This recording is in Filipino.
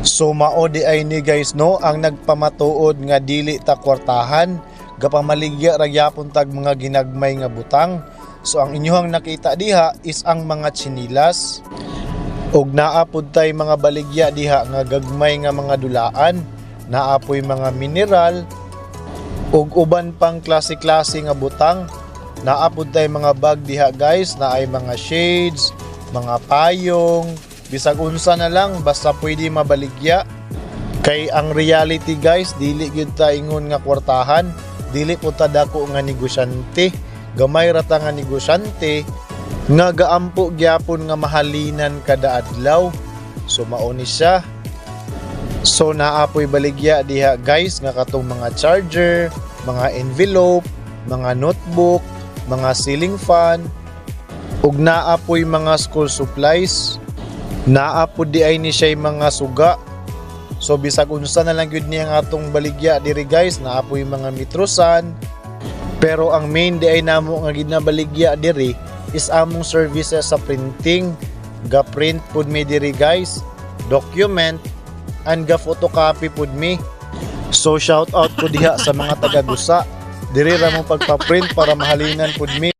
So mao di ay ni guys no ang nagpamatuod nga dili ta kwartahan gapamaligya ra gyapon tag mga ginagmay nga butang. So ang inyohang nakita diha is ang mga tsinilas ug naapod tay mga baligya diha nga gagmay nga mga dulaan, naapoy mga mineral ug uban pang klase-klase nga butang. Naapod tay mga bag diha guys na ay mga shades, mga payong, bisag unsa na lang basta pwede mabaligya. Kay ang reality guys, dili gyud ta ingon nga kwartahan, dili po ta dako nga negosyante. Gamay ra ta nga negosyante nga gaampo gyapon nga mahalinan kada adlaw. So mao ni siya. So naapoy baligya diha guys nga katong mga charger, mga envelope, mga notebook, mga ceiling fan, ug naapoy mga school supplies. Naapod di ay ni siya mga suga. So bisag unsa na lang gyud niya nga atong baligya diri guys, naapoy mga metrosan. Pero ang main di ay namo nga ginabaligya diri is among services sa printing. Ga-print pud mi diri guys, document, and ga-photocopy pud mi. So shout out ko diha sa mga taga-Gusa. Diri ra mo pagpa-print para mahalinan pud mi.